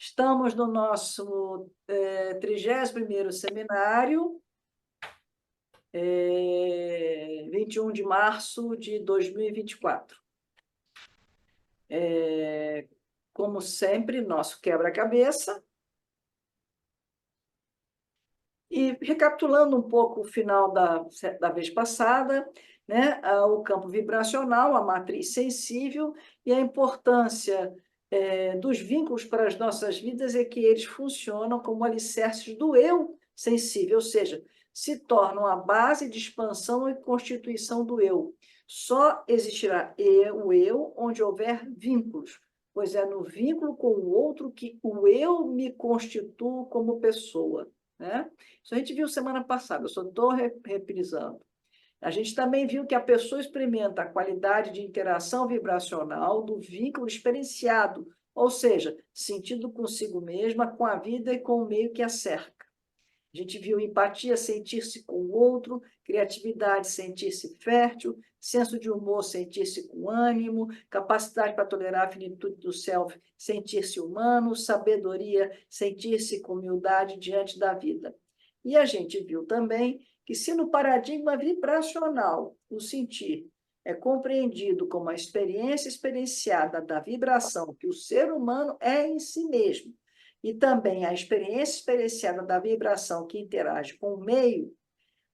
Estamos no nosso 31º seminário, 21 de março de 2024. Como sempre, nosso quebra-cabeça. E recapitulando um pouco o final da vez passada, né, o campo vibracional, a matriz sensível e a importância dos vínculos para as nossas vidas é que eles funcionam como alicerces do eu sensível, ou seja, se tornam a base de expansão e constituição do eu. Só existirá o eu onde houver vínculos, pois é no vínculo com o outro que o eu me constituo como pessoa, né? Isso a gente viu semana passada, eu só estou reprisando. A gente também viu que a pessoa experimenta a qualidade de interação vibracional do vínculo experienciado, ou seja, sentido consigo mesma, com a vida e com o meio que a cerca. A gente viu empatia, sentir-se com o outro, criatividade, sentir-se fértil, senso de humor, sentir-se com ânimo, capacidade para tolerar a finitude do self, sentir-se humano, sabedoria, sentir-se com humildade diante da vida. E a gente viu também que, se no paradigma vibracional o sentir é compreendido como a experiência experienciada da vibração que o ser humano é em si mesmo, e também a experiência experienciada da vibração que interage com o meio,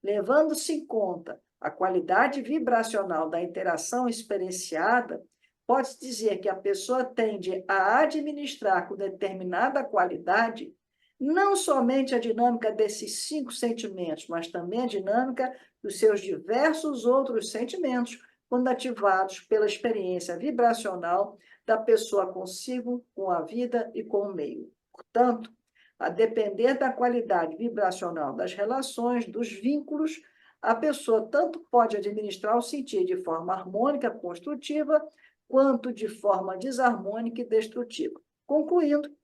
levando-se em conta a qualidade vibracional da interação experienciada, pode-se dizer que a pessoa tende a administrar com determinada qualidade não somente a dinâmica desses 5 sentimentos, mas também a dinâmica dos seus diversos outros sentimentos, quando ativados pela experiência vibracional da pessoa consigo, com a vida e com o meio. Portanto, a depender da qualidade vibracional das relações, dos vínculos, a pessoa tanto pode administrar o sentir de forma harmônica, construtiva, quanto de forma desarmônica e destrutiva. Concluindo,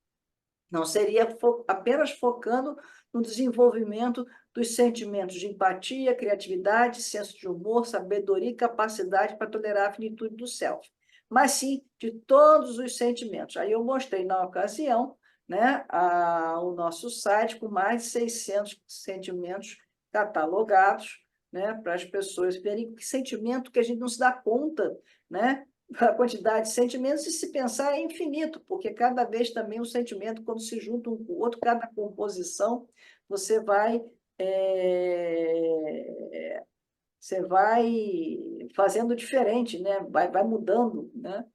não seria apenas focando no desenvolvimento dos sentimentos de empatia, criatividade, senso de humor, sabedoria e capacidade para tolerar a finitude do self, mas sim de todos os sentimentos. Aí eu mostrei na ocasião, né, o nosso site com mais de 600 sentimentos catalogados, né, para as pessoas verem que sentimento que a gente não se dá conta, né, a quantidade de sentimentos, e se pensar é infinito, porque cada vez também o sentimento, quando se junta um com o outro, cada composição, você vai fazendo diferente, né? Vai mudando, né?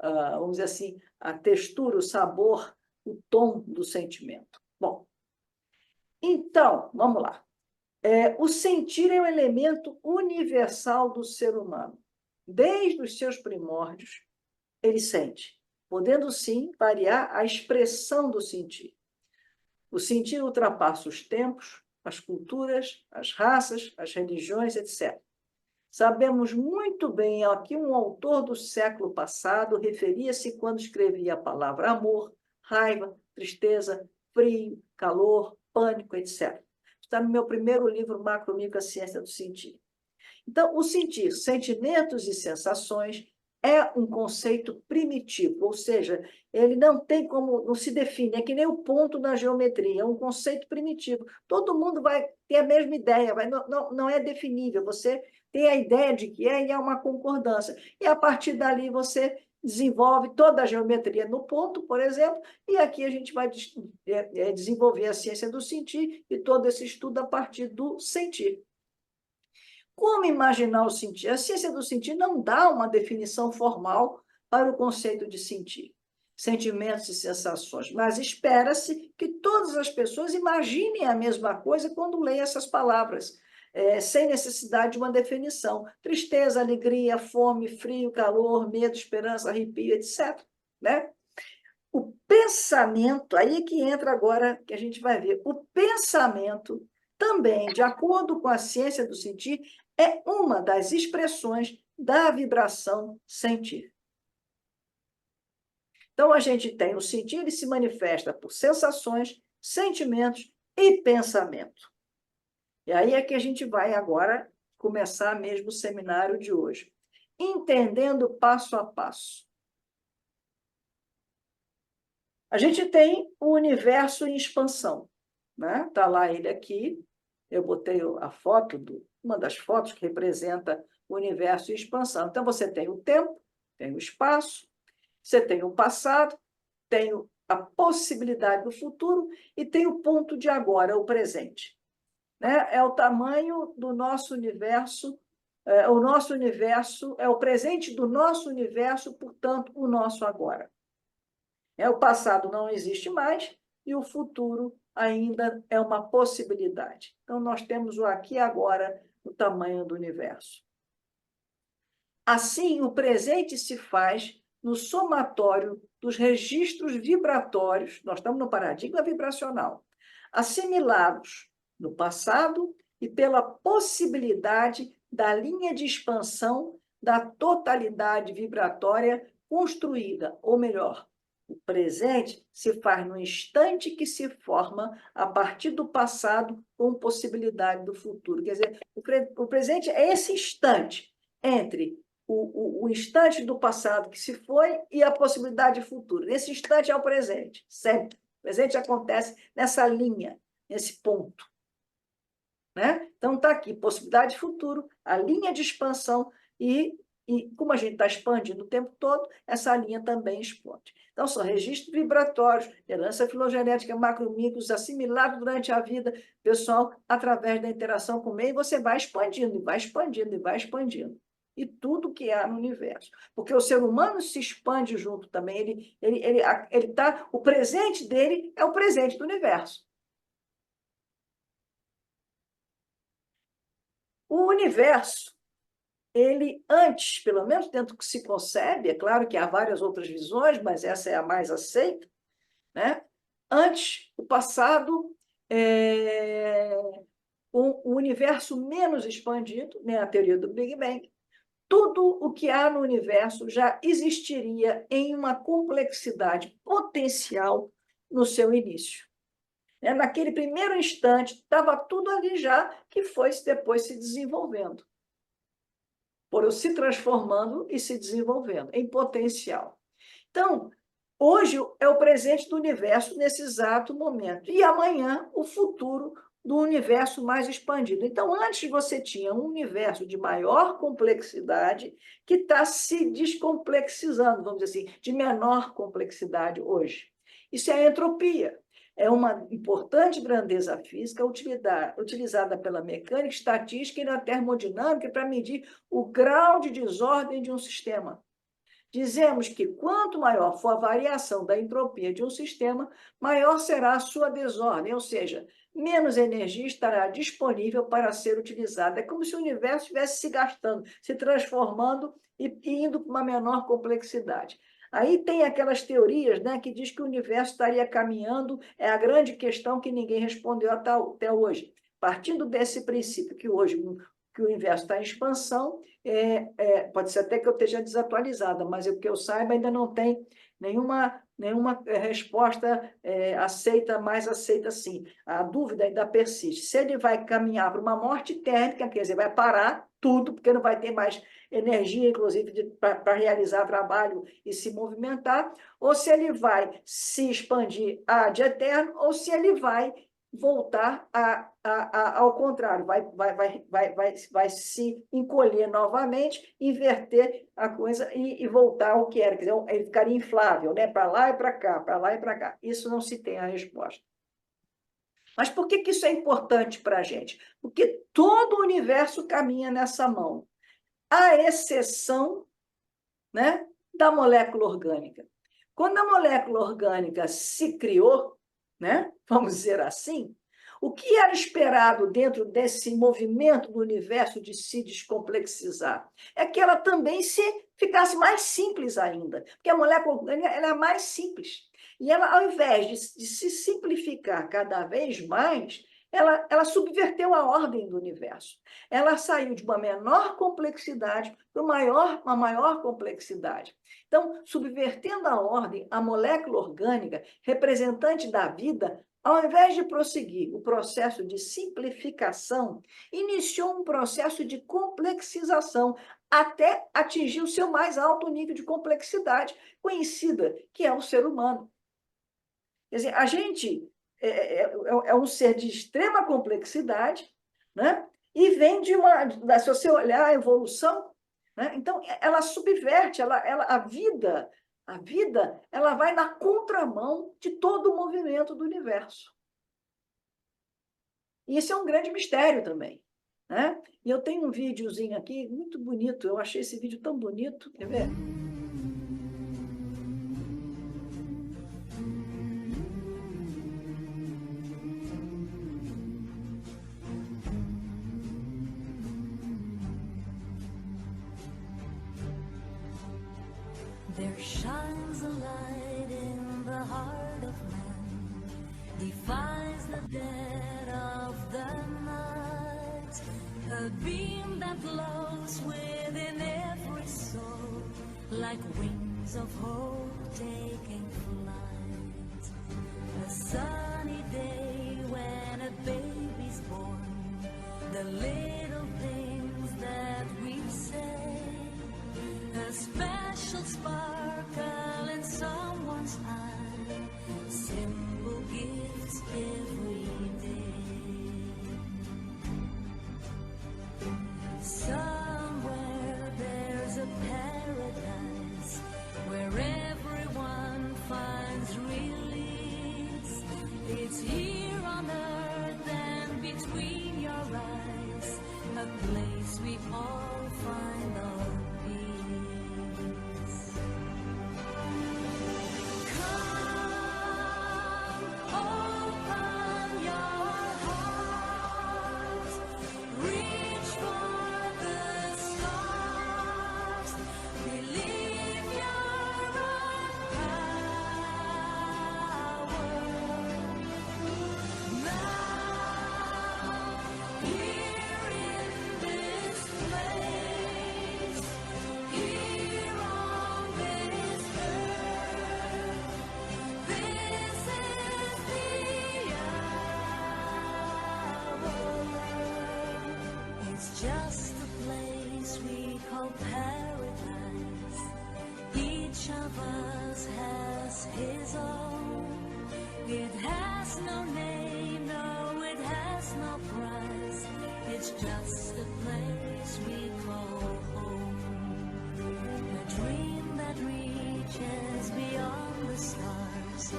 Vamos dizer assim, a textura, o sabor, o tom do sentimento. Bom, então, vamos lá. O sentir é um elemento universal do ser humano. Desde os seus primórdios, ele sente, podendo sim variar a expressão do sentir. O sentir ultrapassa os tempos, as culturas, as raças, as religiões, etc. Sabemos muito bem que um autor do século passado referia-se quando escrevia a palavra amor, raiva, tristeza, frio, calor, pânico, etc. Está no meu primeiro livro, Macro, Micro, a Ciência do Sentir. Então, o sentir, sentimentos e sensações, é um conceito primitivo, ou seja, ele não tem como, não se define, é que nem o ponto na geometria, é um conceito primitivo. Todo mundo vai ter a mesma ideia, não é definível, você tem a ideia de que é e há uma concordância. E a partir dali você desenvolve toda a geometria no ponto, por exemplo, e aqui a gente vai desenvolver a ciência do sentir e todo esse estudo a partir do sentir. Como imaginar o sentir? A ciência do sentir não dá uma definição formal para o conceito de sentir, sentimentos e sensações, mas espera-se que todas as pessoas imaginem a mesma coisa quando leem essas palavras, sem necessidade de uma definição. Tristeza, alegria, fome, frio, calor, medo, esperança, arrepio, etc. Né? O pensamento, aí é que entra agora, que a gente vai ver, o pensamento também, de acordo com a ciência do sentir, é uma das expressões da vibração sentir. Então, a gente tem o sentir, ele se manifesta por sensações, sentimentos e pensamento. E aí é que a gente vai agora começar mesmo o seminário de hoje. Entendendo passo a passo. A gente tem o universo em expansão, né? Está lá ele aqui. Eu botei a foto, uma das fotos que representa o universo em expansão. Então, você tem o tempo, tem o espaço, você tem o passado, tem a possibilidade do futuro e tem o ponto de agora, o presente. Né? É o tamanho do nosso universo, o nosso universo é o presente do nosso universo, portanto, o nosso agora. O passado não existe mais e o futuro ainda é uma possibilidade. Então, nós temos o aqui e agora, o tamanho do universo. Assim, o presente se faz no somatório dos registros vibratórios, nós estamos no paradigma vibracional, assimilados no passado e pela possibilidade da linha de expansão da totalidade vibratória construída, ou melhor, o presente se faz no instante que se forma a partir do passado com possibilidade do futuro. Quer dizer, o presente é esse instante entre o instante do passado que se foi e a possibilidade futura. Nesse instante é o presente, sempre. O presente acontece nessa linha, nesse ponto. Né? Então, está aqui, possibilidade de futuro, a linha de expansão e como a gente está expandindo o tempo todo, essa linha também expande. Então, são registros vibratórios, herança filogenética, macromicros, assimilados durante a vida pessoal, através da interação com o meio, você vai expandindo, e vai expandindo, e vai expandindo. E tudo que há no universo. Porque o ser humano se expande junto também. O presente dele é o presente do universo. O universo, ele antes, pelo menos dentro do que se concebe, é claro que há várias outras visões, mas essa é a mais aceita, né? Antes, o passado, o universo menos expandido, né? A teoria do Big Bang, tudo o que há no universo já existiria em uma complexidade potencial no seu início. Naquele primeiro instante, estava tudo ali já, que foi depois se desenvolvendo, se transformando e se desenvolvendo em potencial. Então, hoje é o presente do universo nesse exato momento, e amanhã o futuro do universo mais expandido. Então, antes você tinha um universo de maior complexidade que está se descomplexizando, vamos dizer assim, de menor complexidade hoje. Isso é a entropia. É uma importante grandeza física utilizada pela mecânica, estatística e na termodinâmica para medir o grau de desordem de um sistema. Dizemos que quanto maior for a variação da entropia de um sistema, maior será a sua desordem, ou seja, menos energia estará disponível para ser utilizada. É como se o universo estivesse se gastando, se transformando e indo para uma menor complexidade. Aí tem aquelas teorias, né, que diz que o universo estaria caminhando, é a grande questão que ninguém respondeu até hoje. Partindo desse princípio que hoje que o universo está em expansão, pode ser até que eu esteja desatualizada, mas o que eu saiba ainda não tem nenhuma resposta mais aceita assim. A dúvida ainda persiste. Se ele vai caminhar para uma morte térmica, quer dizer, vai parar tudo, porque não vai ter mais energia, inclusive, para realizar trabalho e se movimentar, ou se ele vai se expandir ad eterno, ou se ele vai voltar ao contrário, vai se encolher novamente, inverter a coisa e voltar ao que era. Quer dizer, ele ficaria inflável, né? Para lá e para cá, para lá e para cá. Isso não se tem a resposta. Mas por que isso é importante para a gente? Porque todo o universo caminha nessa mão, à exceção, né, da molécula orgânica. Quando a molécula orgânica se criou, né, vamos dizer assim, o que era esperado dentro desse movimento do universo de se descomplexizar? É que ela também ficasse mais simples ainda, porque a molécula orgânica ela é mais simples. E ela, ao invés de se simplificar cada vez mais, ela subverteu a ordem do universo. Ela saiu de uma menor complexidade para uma maior complexidade. Então, subvertendo a ordem, a molécula orgânica, representante da vida, ao invés de prosseguir o processo de simplificação, iniciou um processo de complexização até atingir o seu mais alto nível de complexidade conhecida, que é o ser humano. Quer dizer, a gente é um ser de extrema complexidade, né? E vem se você olhar a evolução, né? Então, ela subverte, a vida, ela vai na contramão de todo o movimento do universo. E isso é um grande mistério também, né? E eu tenho um videozinho aqui muito bonito, eu achei esse vídeo tão bonito, quer ver? There shines a light in the heart of man, defies the dead of the night, a beam that glows within every soul, like wings of hope taking flight. A sunny day when a baby's born, the little things that we say, a special sparkle in someone's eye, simple gifts every day. Somewhere there's a paradise where everyone finds release. It's here on earth and between your eyes, a place we all find our peace. Come, open your heart, reach for the stars, believe your own power. Now, here in this place, here on this earth, this is the hour. It's just a place we call paradise. Each of us has his own. It has no name, no, it has no price. It's just a place we call home. A dream that reaches beyond the stars,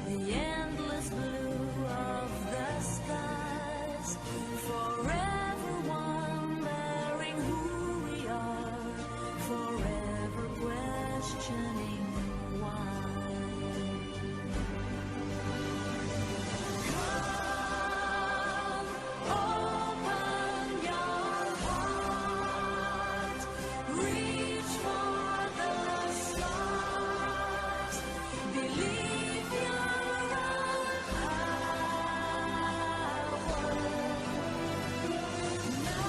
the endless blue of the skies. Forever wondering who we are, forever questioning why. Come, open your heart, reach for the stars, believe your own power. Now,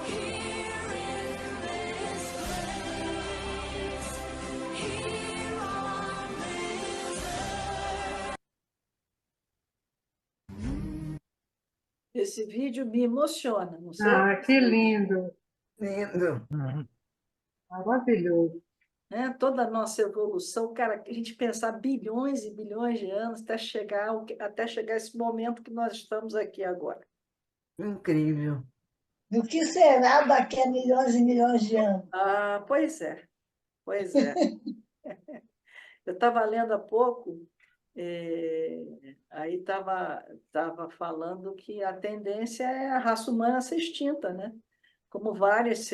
here in this place, here on this earth. Esse vídeo me emociona, não sei, Ah, que lindo, Lindo. maravilhoso. né? Toda a nossa evolução, cara, a gente pensar bilhões e bilhões de anos até chegar esse momento que nós estamos aqui agora. Incrível. Do que será daqui a milhões e milhões de anos? Ah, pois é, pois é. Eu estava lendo há pouco, aí estava falando que a tendência é a raça humana ser extinta, né? Como várias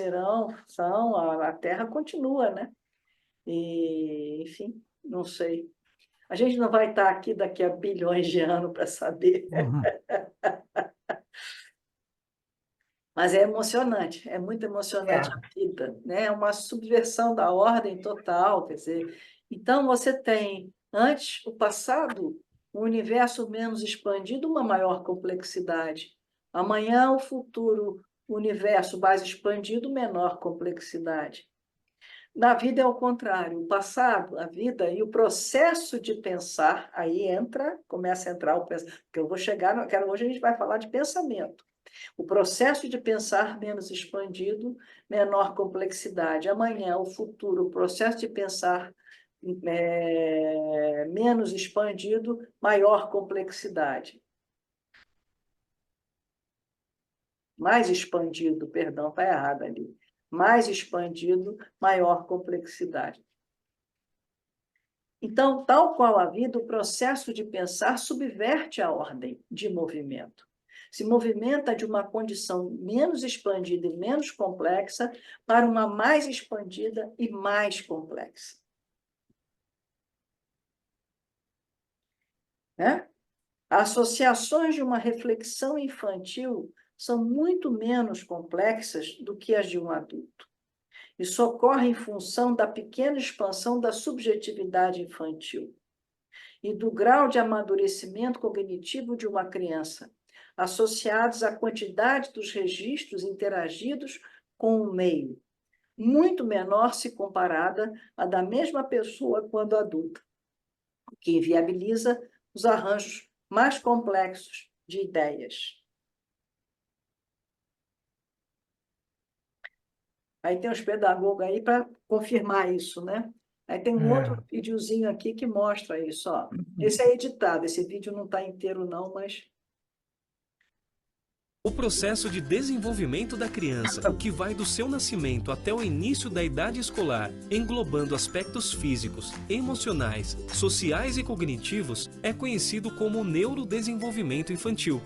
são, a Terra continua, né? E, enfim, não sei. A gente não vai estar aqui daqui a bilhões de anos para saber, mas é emocionante, é muito emocionante É. a vida, né? É uma subversão da ordem total, quer dizer. Então, você tem, antes, o passado, um universo menos expandido, uma maior complexidade. Amanhã, o futuro, o universo mais expandido, menor complexidade. Na vida é o contrário, o passado, a vida e o processo de pensar, aí começa a entrar o pensamento, porque eu vou chegar, hoje a gente vai falar de pensamento. O processo de pensar menos expandido, menor complexidade. Amanhã, o futuro, o processo de pensar menos expandido, maior complexidade. Mais expandido, perdão, está errado ali. Mais expandido, maior complexidade. Então, tal qual a vida, o processo de pensar subverte a ordem de movimento. Se movimenta de uma condição menos expandida e menos complexa para uma mais expandida e mais complexa. Né? Associações de uma reflexão infantil são muito menos complexas do que as de um adulto. Isso ocorre em função da pequena expansão da subjetividade infantil e do grau de amadurecimento cognitivo de uma criança, associados à quantidade dos registros interagidos com o meio, muito menor se comparada à da mesma pessoa quando adulta, o que inviabiliza os arranjos mais complexos de ideias. Aí tem os pedagogos aí para confirmar isso, né? Aí tem um outro videozinho aqui que mostra isso, ó. Esse é editado, esse vídeo não está inteiro não, mas... O processo de desenvolvimento da criança, que vai do seu nascimento até o início da idade escolar, englobando aspectos físicos, emocionais, sociais e cognitivos, é conhecido como neurodesenvolvimento infantil.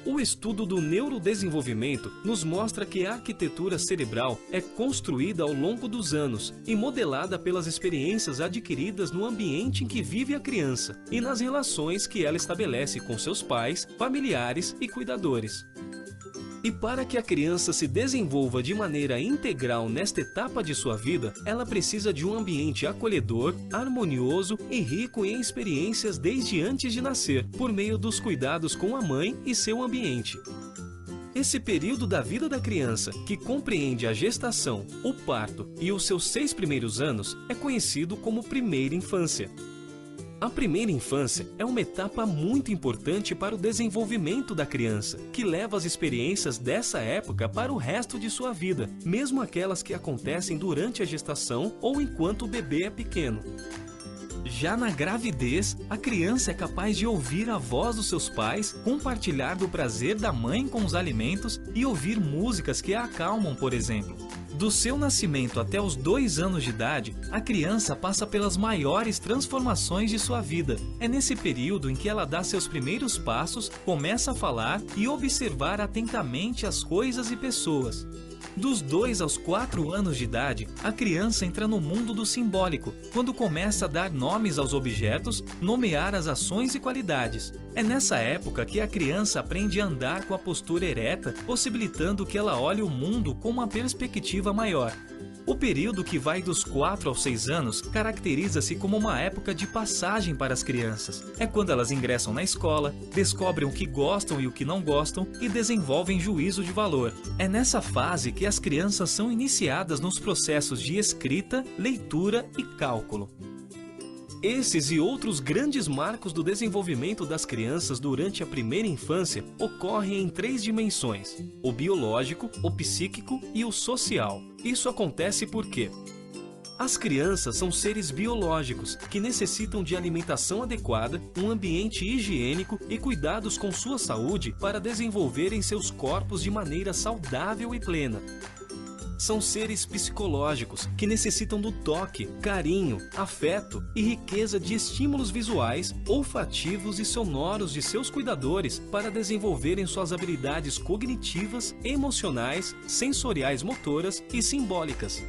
O estudo do neurodesenvolvimento nos mostra que a arquitetura cerebral é construída ao longo dos anos e modelada pelas experiências adquiridas no ambiente em que vive a criança e nas relações que ela estabelece com seus pais, familiares e cuidadores. E para que a criança se desenvolva de maneira integral nesta etapa de sua vida, ela precisa de um ambiente acolhedor, harmonioso e rico em experiências desde antes de nascer, por meio dos cuidados com a mãe e seu ambiente. Esse período da vida da criança, que compreende a gestação, o parto e os seus 6 primeiros anos, é conhecido como primeira infância. A primeira infância é uma etapa muito importante para o desenvolvimento da criança, que leva as experiências dessa época para o resto de sua vida, mesmo aquelas que acontecem durante a gestação ou enquanto o bebê é pequeno. Já na gravidez, a criança é capaz de ouvir a voz dos seus pais, compartilhar do prazer da mãe com os alimentos e ouvir músicas que a acalmam, por exemplo. Do seu nascimento até os 2 anos de idade, a criança passa pelas maiores transformações de sua vida. É nesse período em que ela dá seus primeiros passos, começa a falar e observar atentamente as coisas e pessoas. Dos 2 aos 4 anos de idade, a criança entra no mundo do simbólico, quando começa a dar nomes aos objetos, nomear as ações e qualidades. É nessa época que a criança aprende a andar com a postura ereta, possibilitando que ela olhe o mundo com uma perspectiva maior. O período que vai dos 4 aos 6 anos caracteriza-se como uma época de passagem para as crianças. É quando elas ingressam na escola, descobrem o que gostam e o que não gostam e desenvolvem juízo de valor. É nessa fase que as crianças são iniciadas nos processos de escrita, leitura e cálculo. Esses e outros grandes marcos do desenvolvimento das crianças durante a primeira infância ocorrem em 3 dimensões: o biológico, o psíquico e o social. Isso acontece porque as crianças são seres biológicos que necessitam de alimentação adequada, um ambiente higiênico e cuidados com sua saúde para desenvolverem seus corpos de maneira saudável e plena. São seres psicológicos que necessitam do toque, carinho, afeto e riqueza de estímulos visuais, olfativos e sonoros de seus cuidadores para desenvolverem suas habilidades cognitivas, emocionais, sensoriais motoras e simbólicas.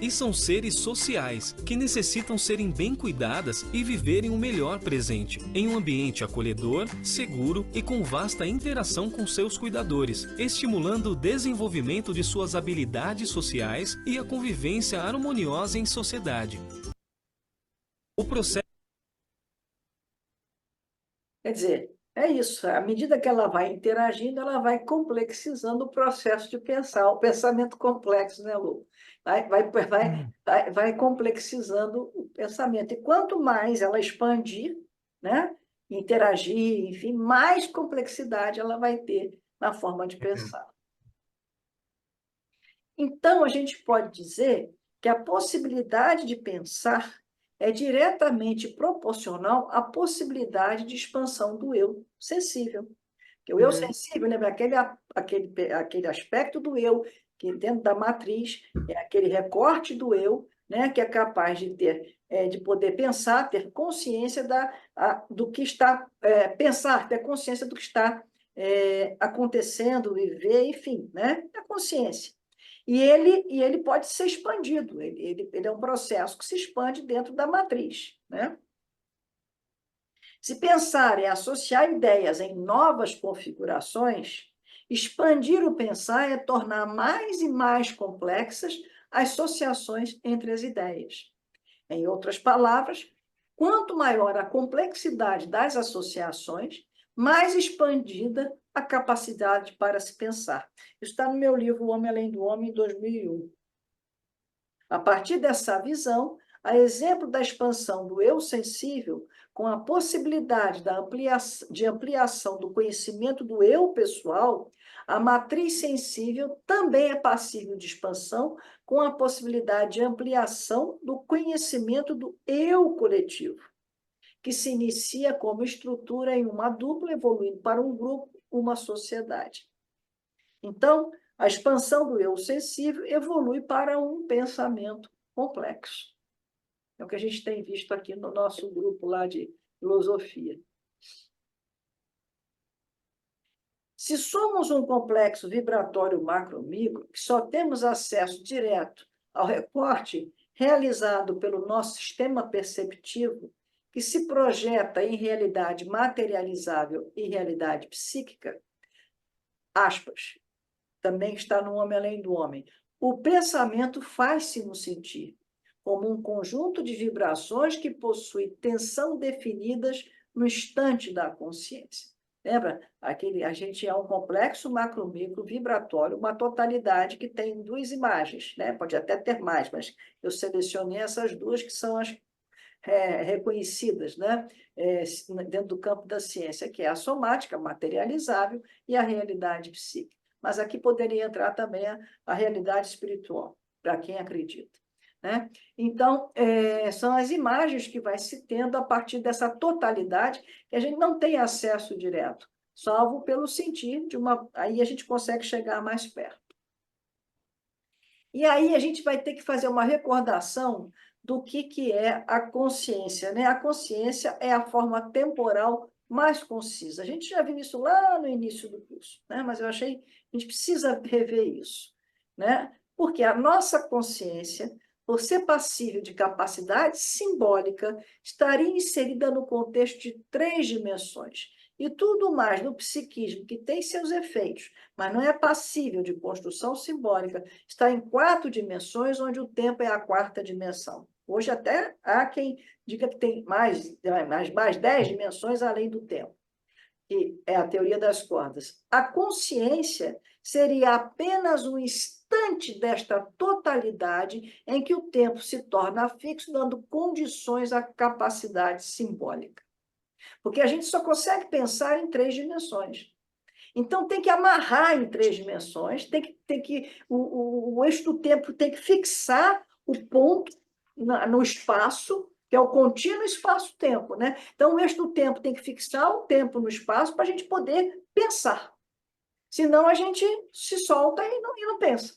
E são seres sociais, que necessitam serem bem cuidadas e viverem o melhor presente, em um ambiente acolhedor, seguro e com vasta interação com seus cuidadores, estimulando o desenvolvimento de suas habilidades sociais e a convivência harmoniosa em sociedade. O processo Quer dizer, é isso. À medida que ela vai interagindo, ela vai complexizando o processo de pensar, o pensamento complexo, né, Lu? Vai complexizando o pensamento. E quanto mais ela expandir, né, interagir, enfim, mais complexidade ela vai ter na forma de pensar. Então, a gente pode dizer que a possibilidade de pensar é diretamente proporcional à possibilidade de expansão do eu sensível. Porque o eu sensível, lembra, aquele aspecto do eu que dentro da matriz é aquele recorte do eu, né, que é capaz de de poder pensar, ter consciência do que está, pensar, ter consciência do que está acontecendo, viver, enfim, né, a consciência. E ele pode ser expandido, ele é um processo que se expande dentro da matriz, né? Se pensar é associar ideias em novas configurações, expandir o pensar é tornar mais e mais complexas as associações entre as ideias. Em outras palavras, quanto maior a complexidade das associações, mais expandida a capacidade para se pensar. Isso está no meu livro O Homem Além do Homem, em 2001. A partir dessa visão, a exemplo da expansão do eu sensível, com a possibilidade de ampliação do conhecimento do eu pessoal, a matriz sensível também é passível de expansão, com a possibilidade de ampliação do conhecimento do eu coletivo, que se inicia como estrutura em uma dupla, evoluindo para um grupo, uma sociedade. Então, a expansão do eu sensível evolui para um pensamento complexo. É o que a gente tem visto aqui no nosso grupo lá de filosofia. Se somos um complexo vibratório macro-micro, que só temos acesso direto ao recorte realizado pelo nosso sistema perceptivo, que se projeta em realidade materializável e realidade psíquica, aspas, também está no Homem Além do Homem, o pensamento faz-se nos sentir, como um conjunto de vibrações que possui tensão definidas no instante da consciência. Lembra? A gente é um complexo macro-micro vibratório, uma totalidade que tem duas imagens, né? Pode até ter mais, mas eu selecionei essas duas que são as reconhecidas, né? Dentro do campo da ciência, que é a somática, materializável, e a realidade psíquica. Mas aqui poderia entrar também a realidade espiritual, para quem acredita. Né? Então, são as imagens que vai se tendo a partir dessa totalidade, que a gente não tem acesso direto, salvo pelo sentir de uma... Aí a gente consegue chegar mais perto. E aí a gente vai ter que fazer uma recordação do que é a consciência, né? A consciência é a forma temporal mais concisa. A gente já viu isso lá no início do curso, né? Mas eu achei que a gente precisa rever isso, né? Porque a nossa consciência, por ser passível de capacidade simbólica, estaria inserida no contexto de 3 dimensões. E tudo mais no psiquismo, que tem seus efeitos, mas não é passível de construção simbólica, está em 4 dimensões, onde o tempo é a 4ª dimensão. Hoje até há quem diga que tem mais 10 dimensões além do tempo, que é a teoria das cordas. A consciência seria apenas um instante desta totalidade em que o tempo se torna fixo, dando condições à capacidade simbólica. Porque a gente só consegue pensar em 3 dimensões. Então, tem que amarrar em 3 dimensões, o eixo do tempo tem que fixar o ponto no espaço, que é o contínuo espaço-tempo, né? Então, o eixo do tempo tem que fixar o tempo no espaço para a gente poder pensar. Senão, a gente se solta e não pensa.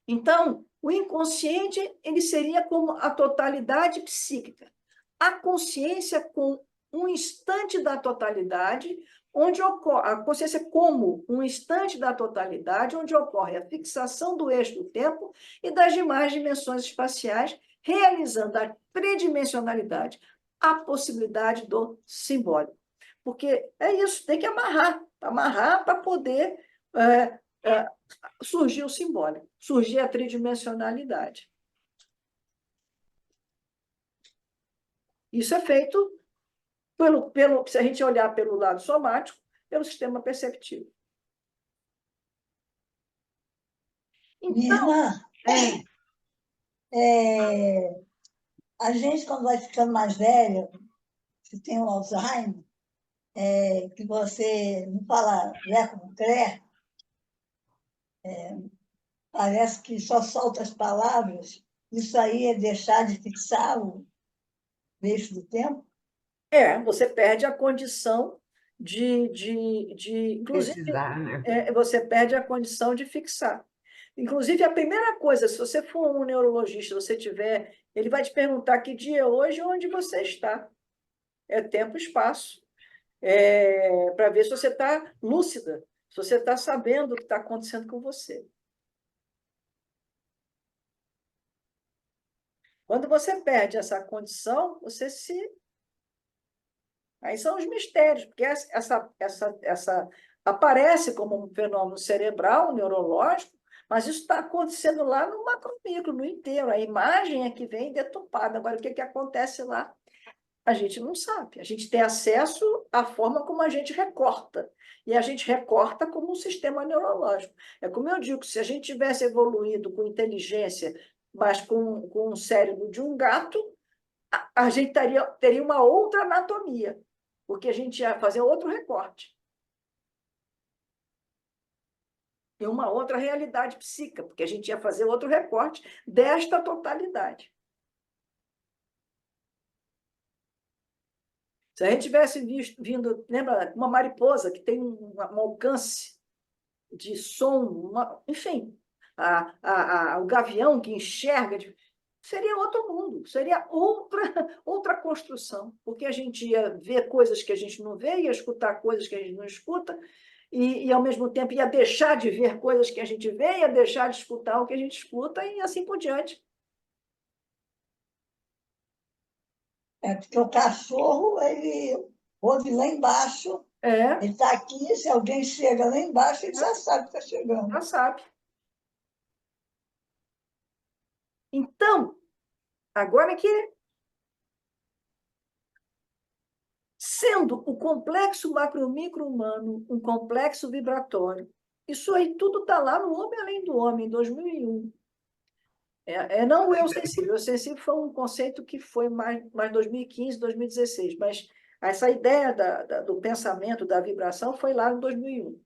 Então, o inconsciente ele seria como a totalidade psíquica. A consciência com um instante da totalidade, onde ocorre a consciência como um instante da totalidade, onde ocorre a fixação do eixo do tempo e das demais dimensões espaciais, realizando a tridimensionalidade, a possibilidade do simbólico. Porque é isso, tem que amarrar para poder surgir o simbólico, surgir a tridimensionalidade. Isso é feito, se a gente olhar pelo lado somático, pelo sistema perceptivo. Minha Então, irmã, a gente, quando vai ficando mais velha, se tem um Alzheimer, que você não fala Lé como Cré, parece que só solta as palavras, isso aí é deixar de fixar o eixo do tempo? Você perde a condição inclusive, Precisar, né? você perde a condição de fixar. Inclusive, a primeira coisa, se você for um neurologista, você tiver, ele vai te perguntar que dia é hoje e onde você está. É tempo e espaço. Para ver se você está lúcida, se você está sabendo o que está acontecendo com você. Quando você perde essa condição, você se... Aí são os mistérios, porque essa aparece como um fenômeno cerebral, neurológico, mas isso está acontecendo lá no macromicro, no inteiro. A imagem é que vem deturpada. Agora, o que acontece lá? A gente não sabe. A gente tem acesso à forma como a gente recorta. E a gente recorta como um sistema neurológico. É como eu digo, se a gente tivesse evoluído com inteligência, mas com o cérebro de um gato, a gente teria uma outra anatomia, porque a gente ia fazer outro recorte. E uma outra realidade psíquica, porque a gente ia fazer outro recorte desta totalidade. Se a gente tivesse vindo, lembra, uma mariposa que tem um alcance de som, enfim, o gavião que enxerga, seria outro mundo, seria outra construção, porque a gente ia ver coisas que a gente não vê, ia escutar coisas que a gente não escuta, e ao mesmo tempo ia deixar de ver coisas que a gente vê, ia deixar de escutar o que a gente escuta, e assim por diante. É porque o cachorro, ele ouve lá embaixo, É, ele está aqui, se alguém chega lá embaixo, ele já sabe que está chegando. já sabe. Então, agora que sendo o complexo macro-micro humano um complexo vibratório, isso aí tudo está lá no Homem Além do Homem, em 2001. Não o eu sensível. O eu sensível foi um conceito que foi mais 2015, 2016, mas essa ideia do pensamento, da vibração, foi lá em 2001.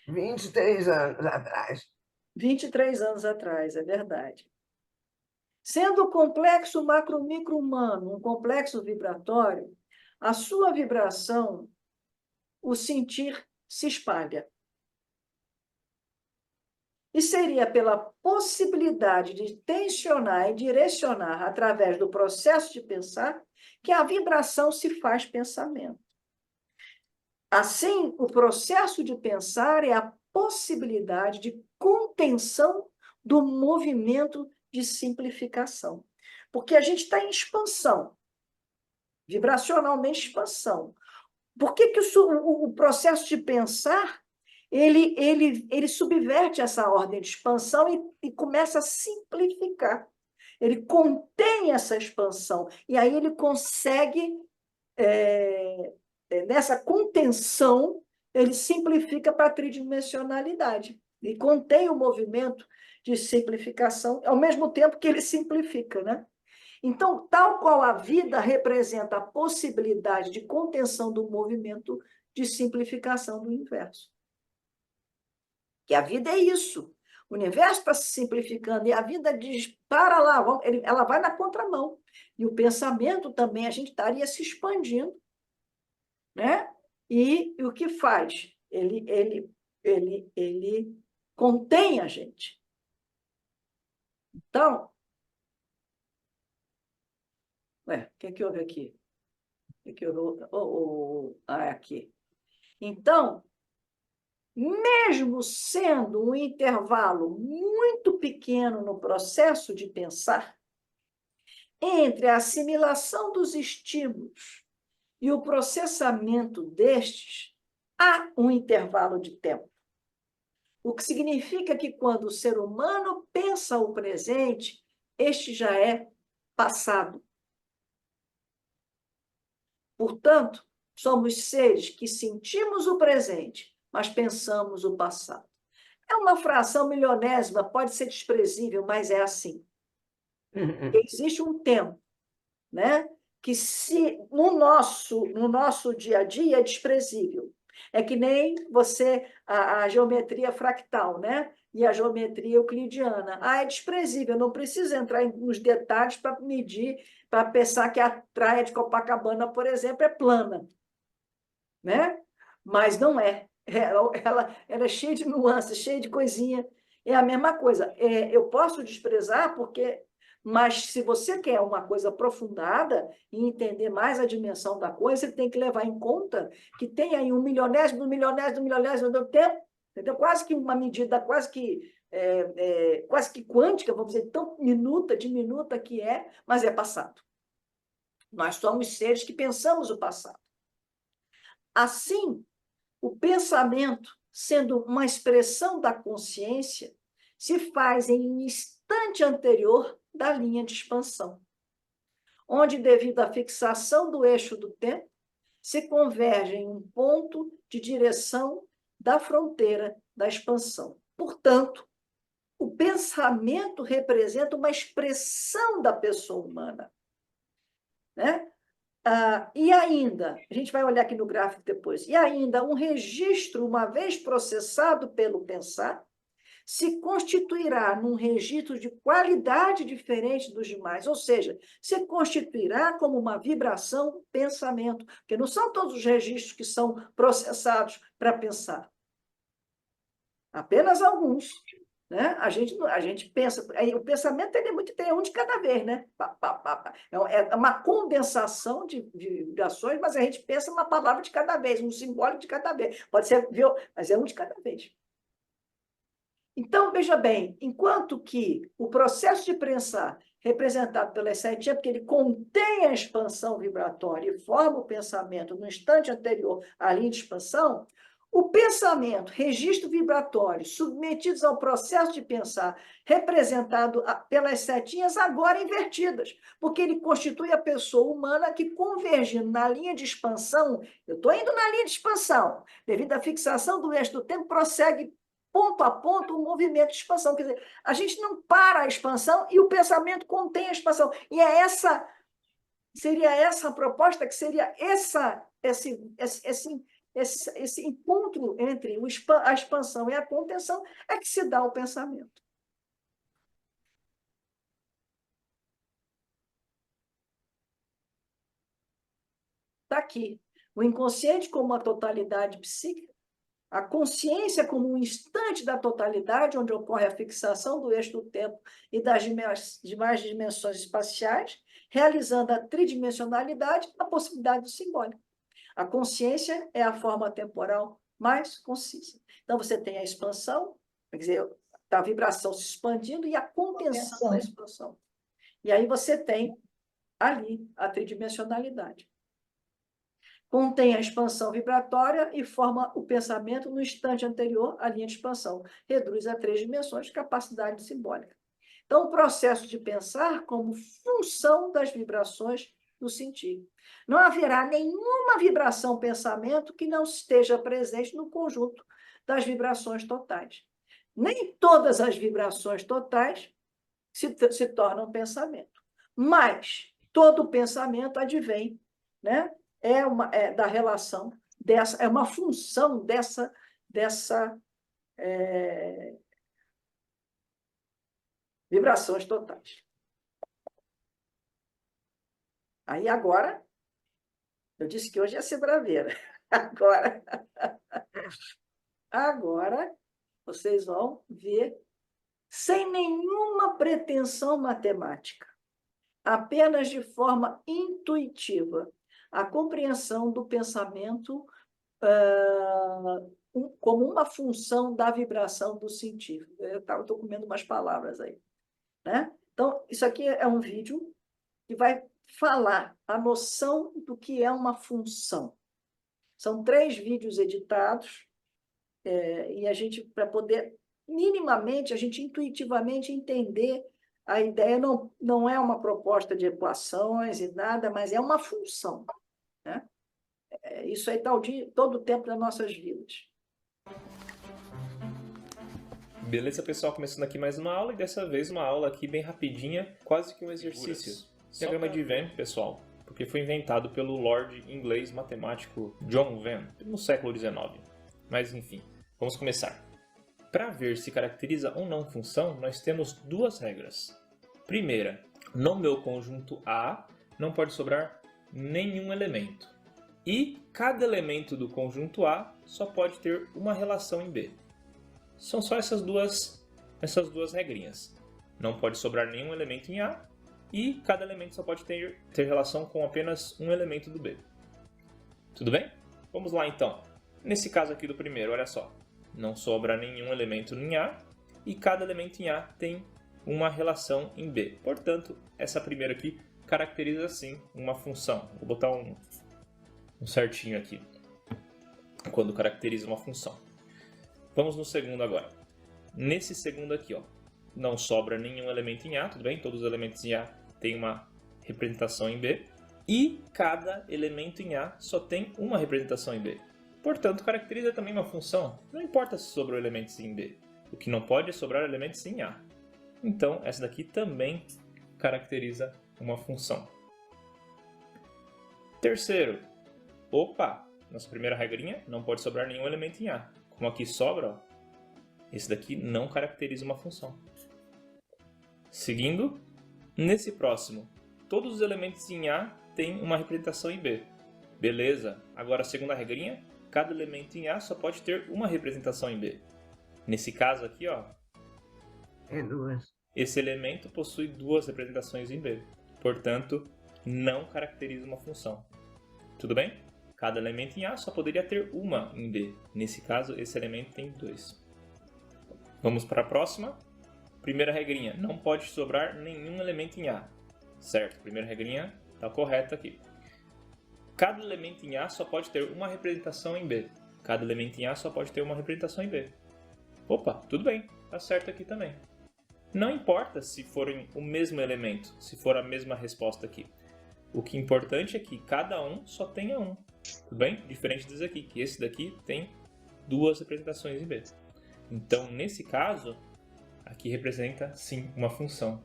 23 anos atrás. 23 anos atrás, é verdade. Sendo o complexo macro-micro humano um complexo vibratório, a sua vibração, o sentir, se espalha. E seria pela possibilidade de tensionar e direcionar através do processo de pensar que a vibração se faz pensamento. Assim, o processo de pensar é a possibilidade de contenção do movimento de simplificação. Porque a gente está em expansão, vibracionalmente expansão. Por que o processo de pensar ele subverte essa ordem de expansão e começa a simplificar? Ele contém essa expansão, e aí ele consegue, nessa contenção, ele simplifica para a tridimensionalidade. Ele contém o movimento de simplificação, ao mesmo tempo que ele simplifica, né? Então, tal qual a vida representa a possibilidade de contenção do movimento de simplificação do universo. Que a vida é isso. O universo está se simplificando e a vida diz, para lá, ela vai na contramão. E o pensamento também, a gente estaria se expandindo, né? E o que faz? Ele contém a gente. Então, o que houve aqui? O que houve? Aqui. Então, mesmo sendo um intervalo muito pequeno no processo de pensar, entre a assimilação dos estímulos e o processamento destes, há um intervalo de tempo. O que significa que quando o ser humano pensa o presente, este já é passado. Portanto, somos seres que sentimos o presente, mas pensamos o passado. É uma fração milionésima, pode ser desprezível, mas é assim. Existe um tempo, né, que se no nosso dia a dia é desprezível. É que nem a geometria fractal, né? e a geometria euclidiana. É desprezível, eu não preciso entrar nos detalhes para medir, para pensar que a praia de Copacabana, por exemplo, é plana, né? Mas não é. Ela é cheia de nuances, cheia de coisinha. É a mesma coisa. Eu posso desprezar porque... Mas se você quer uma coisa aprofundada e entender mais a dimensão da coisa, você tem que levar em conta que tem aí um milionésimo do milionésimo do milionésimo do tempo, entendeu? Quase que uma medida quase que quântica, vamos dizer, tão diminuta que é, mas é passado. Nós somos seres que pensamos o passado. Assim, o pensamento, sendo uma expressão da consciência, se faz em um instante anterior da linha de expansão, onde, devido à fixação do eixo do tempo, se converge em um ponto de direção da fronteira da expansão. Portanto, o pensamento representa uma expressão da pessoa humana, né? E ainda, a gente vai olhar aqui no gráfico depois, e ainda um registro, uma vez processado pelo pensar, se constituirá num registro de qualidade diferente dos demais, ou seja, se constituirá como uma vibração pensamento, porque não são todos os registros que são processados para pensar, apenas alguns. Né? A gente pensa, aí o pensamento ele é muito, tem um de cada vez, né? É uma condensação de vibrações, mas a gente pensa uma palavra de cada vez, um simbólico de cada vez. Pode ser, viu? Mas é um de cada vez. Então, veja bem, enquanto que o processo de pensar, representado pelas setinhas, porque ele contém a expansão vibratória e forma o pensamento no instante anterior à linha de expansão, o pensamento, registro vibratório, submetidos ao processo de pensar, representado pelas setinhas agora invertidas, porque ele constitui a pessoa humana que, convergindo na linha de expansão, eu estou indo na linha de expansão, devido à fixação do eixo do tempo, prossegue ponto a ponto o movimento de expansão. Quer dizer, a gente não para a expansão e o pensamento contém a expansão. E seria essa a proposta, que seria esse encontro entre a expansão e a contenção é que se dá o pensamento. Está aqui. O inconsciente como uma totalidade psíquica, a consciência como um instante da totalidade, onde ocorre a fixação do eixo do tempo e das demais dimensões espaciais, realizando a tridimensionalidade, a possibilidade do simbólico. A consciência é a forma temporal mais concisa. Então, você tem a expansão, quer dizer, a vibração se expandindo e a contenção da expansão. E aí você tem ali a tridimensionalidade. Contém a expansão vibratória e forma o pensamento no instante anterior à linha de expansão. Reduz a 3 dimensões, capacidade simbólica. Então, o processo de pensar como função das vibrações do sentir. Não haverá nenhuma vibração pensamento que não esteja presente no conjunto das vibrações totais. Nem todas as vibrações totais se tornam pensamento. Mas todo pensamento advém, né? Da relação dessa, é uma função dessas vibrações totais. Aí agora, eu disse que hoje ia ser braveira. Agora vocês vão ver, sem nenhuma pretensão matemática, apenas de forma intuitiva, a compreensão do pensamento como uma função da vibração do sentir. Eu estou comendo umas palavras aí, né? Então, isso aqui é um vídeo que vai falar a noção do que é uma função. São 3 vídeos editados, e a gente, para poder, minimamente, a gente intuitivamente entender a ideia, não é uma proposta de equações e nada, mas é uma função, né? Isso aí está todo o tempo das nossas vidas. Beleza, pessoal? Começando aqui mais uma aula, e dessa vez uma aula aqui bem rapidinha, quase que um exercício. Diagrama de Venn, pessoal, porque foi inventado pelo Lord inglês matemático John Venn, no século XIX. Mas, enfim, vamos começar. Para ver se caracteriza ou não função, nós temos duas regras. Primeira, no meu conjunto A não pode sobrar nenhum elemento. E cada elemento do conjunto A só pode ter uma relação em B. São só essas duas regrinhas. Não pode sobrar nenhum elemento em A e cada elemento só pode ter relação com apenas um elemento do B. Tudo bem? Vamos lá então. Nesse caso aqui do primeiro, olha só. Não sobra nenhum elemento em A e cada elemento em A tem uma relação em B. Portanto, essa primeira aqui caracteriza sim uma função. Vou botar um certinho aqui, quando caracteriza uma função. Vamos no segundo agora. Nesse segundo aqui, ó, não sobra nenhum elemento em A, tudo bem? Todos os elementos em A têm uma representação em B. E cada elemento em A só tem uma representação em B. Portanto, caracteriza também uma função. Não importa se sobrou elementos em B. O que não pode é sobrar elementos em A. Então, essa daqui também caracteriza uma função. Terceiro. Opa! Nossa primeira regrinha, não pode sobrar nenhum elemento em A. Como aqui sobra, ó, esse daqui não caracteriza uma função. Seguindo, nesse próximo, todos os elementos em A têm uma representação em B. Beleza. Agora a segunda regrinha, cada elemento em A só pode ter uma representação em B. Nesse caso aqui, ó, Tem duas. esse elemento possui duas representações em B. Portanto, não caracteriza uma função. Tudo bem? Cada elemento em A só poderia ter uma em B. Nesse caso, esse elemento tem dois. Vamos para a próxima. Primeira regrinha, não pode sobrar nenhum elemento em A. Certo, primeira regrinha está correta aqui. Cada elemento em A só pode ter uma representação em B. Cada elemento em A só pode ter uma representação em B. Opa, tudo bem, está certo aqui também. Não importa se forem o mesmo elemento, se for a mesma resposta aqui. O que é importante é que cada um só tenha um. Tudo bem? Diferente desse aqui, que esse daqui tem duas representações em B. Então, nesse caso, aqui representa sim uma função.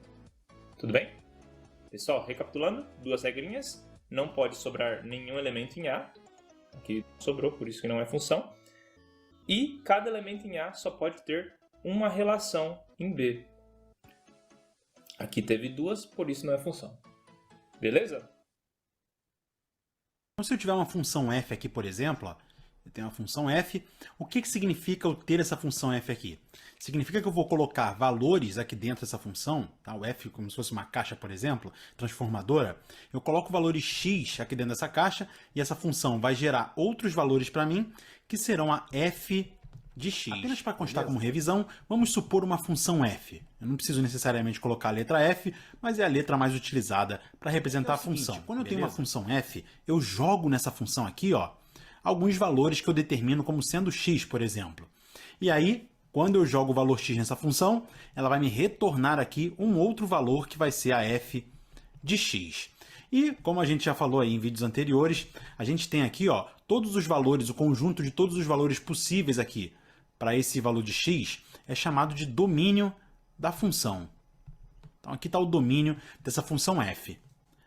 Tudo bem? Pessoal, recapitulando, duas regrinhas. Não pode sobrar nenhum elemento em A. Aqui sobrou, por isso que não é função. E cada elemento em A só pode ter uma relação em B. Aqui teve duas, por isso não é função. Beleza? Então, se eu tiver uma função f aqui, por exemplo, ó, eu tenho uma função f, o que significa eu ter essa função f aqui? Significa que eu vou colocar valores aqui dentro dessa função, tá? O f como se fosse uma caixa, por exemplo, transformadora. Eu coloco valores x aqui dentro dessa caixa e essa função vai gerar outros valores para mim, que serão a f de x. Apenas para constar como revisão, vamos supor uma função f. Eu não preciso necessariamente colocar a letra f, mas é a letra mais utilizada para representar a função. Quando eu tenho uma função f, eu jogo nessa função aqui, ó, alguns valores que eu determino como sendo x, por exemplo. E aí, quando eu jogo o valor x nessa função, ela vai me retornar aqui um outro valor que vai ser a f de x. E, como a gente já falou aí em vídeos anteriores, a gente tem aqui, ó, todos os valores, o conjunto de todos os valores possíveis aqui para esse valor de x é chamado de domínio da função. Então aqui está o domínio dessa função f.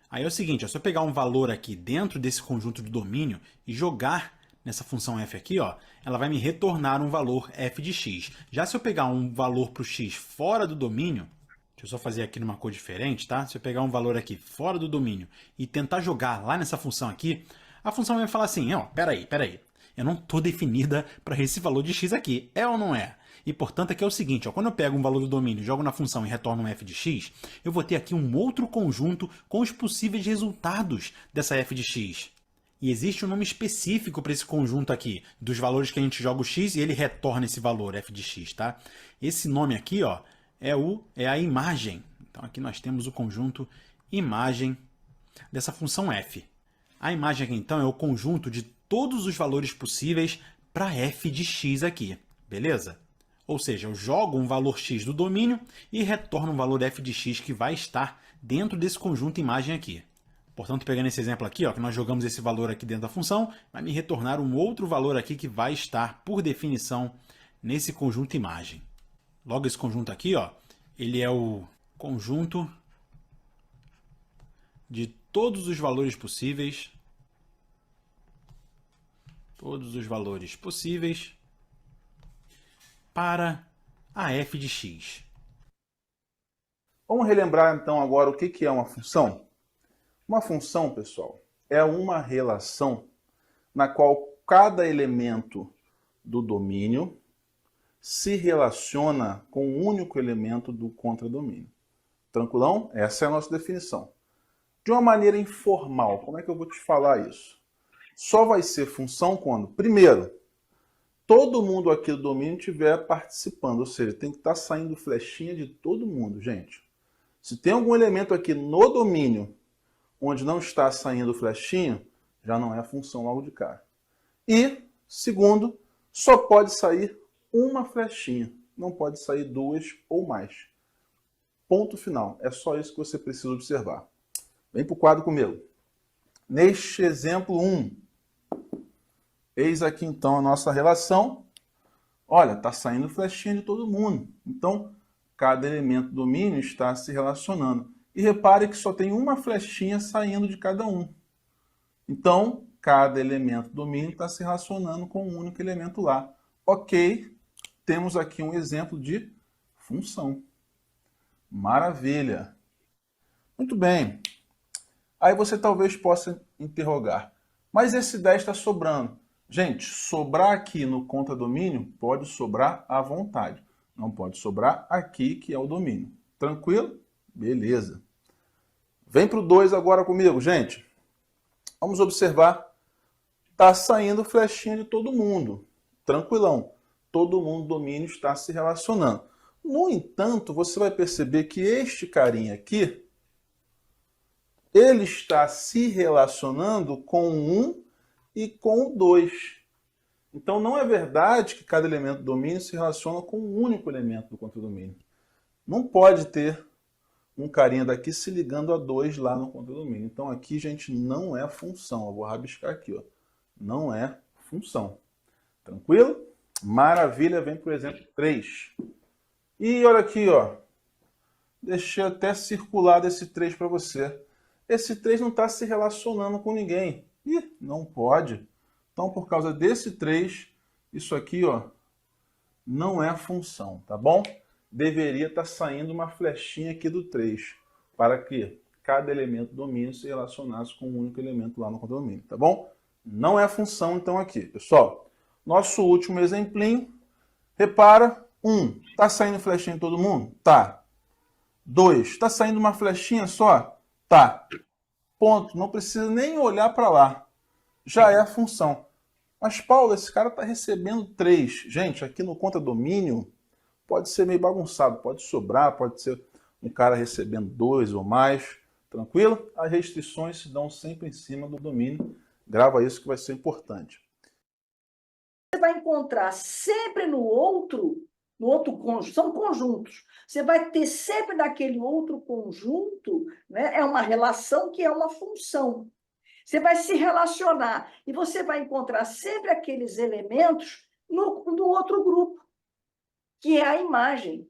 Aí é o seguinte, ó, se eu pegar um valor aqui dentro desse conjunto de domínio e jogar nessa função f aqui, ó, ela vai me retornar um valor f de x. Já se eu pegar um valor para o x fora do domínio, deixa eu só fazer aqui numa cor diferente, tá? Se eu pegar um valor aqui fora do domínio e tentar jogar lá nessa função aqui, a função vai falar assim, ó, peraí, eu não estou definida para esse valor de x aqui, é ou não é? E, portanto, aqui é o seguinte, ó, quando eu pego um valor do domínio, jogo na função e retorno um f de x, eu vou ter aqui um outro conjunto com os possíveis resultados dessa f de x. E existe um nome específico para esse conjunto aqui, dos valores que a gente joga o x e ele retorna esse valor, f de x, tá? Esse nome aqui, ó, é a imagem. Então, aqui nós temos o conjunto imagem dessa função f. A imagem aqui, então, é o conjunto de todos os valores possíveis para f de x aqui, beleza? Ou seja, eu jogo um valor x do domínio e retorno um valor f de x que vai estar dentro desse conjunto imagem aqui. Portanto, pegando esse exemplo aqui, ó, que nós jogamos esse valor aqui dentro da função, vai me retornar um outro valor aqui que vai estar, por definição, nesse conjunto imagem. Logo, esse conjunto aqui, ó, ele é o conjunto de todos os valores possíveis, para a f de x. Vamos relembrar então agora o que é uma função? Uma função, pessoal, é uma relação na qual cada elemento do domínio se relaciona com o único elemento do contradomínio. Tranquilão? Essa é a nossa definição. De uma maneira informal, como é que eu vou te falar isso? Só vai ser função quando, primeiro, todo mundo aqui do domínio estiver participando, ou seja, tem que estar saindo flechinha de todo mundo, gente. Se tem algum elemento aqui no domínio onde não está saindo flechinha, já não é função logo de cara. E, segundo, só pode sair uma flechinha, não pode sair duas ou mais. Ponto final. É só isso que você precisa observar. Vem para o quadro comigo. Neste exemplo 1, eis aqui então a nossa relação. Olha, está saindo flechinha de todo mundo. Então, cada elemento do domínio está se relacionando. E repare que só tem uma flechinha saindo de cada um. Então, cada elemento do domínio está se relacionando com um único elemento lá. Ok, temos aqui um exemplo de função. Maravilha. Muito bem. Aí você talvez possa interrogar, mas esse 10 está sobrando. Gente, sobrar aqui no contradomínio pode sobrar à vontade. Não pode sobrar aqui, que é o domínio. Tranquilo? Beleza. Vem para o 2 agora comigo, gente. Vamos observar. Está saindo flechinha de todo mundo. Tranquilão. Todo mundo do domínio está se relacionando. No entanto, você vai perceber que este carinha aqui, ele está se relacionando com o 1 e com o 2. Então, não é verdade que cada elemento do domínio se relaciona com um único elemento do contradomínio. Não pode ter um carinha daqui se ligando a 2 lá no contradomínio. Então, aqui, gente, não é função. Eu vou rabiscar aqui, ó. Não é função. Tranquilo? Maravilha, vem para o exemplo 3. E olha aqui, ó. Deixei até circular esse 3 para você. Esse 3 não está se relacionando com ninguém. Ih, não pode. Então, por causa desse 3, isso aqui, ó, não é função, tá bom? Deveria estar saindo uma flechinha aqui do 3, para que cada elemento do domínio se relacionasse com um único elemento lá no condomínio, tá bom? Não é função, então, aqui. Pessoal, nosso último exemplinho. Repara, 1, está saindo flechinha em todo mundo? Tá. 2, está saindo uma flechinha só? Tá. Ponto. Não precisa nem olhar para lá. Já é a função. Mas, Paulo, esse cara está recebendo 3. Gente, aqui no contradomínio pode ser meio bagunçado. Pode sobrar, pode ser um cara recebendo 2 ou mais. Tranquilo? As restrições se dão sempre em cima do domínio. Grava isso que vai ser importante. Você vai encontrar sempre no outro conjunto, são conjuntos. Você vai ter sempre naquele outro conjunto, né, é uma relação que é uma função. Você vai se relacionar e você vai encontrar sempre aqueles elementos no outro grupo, que é a imagem.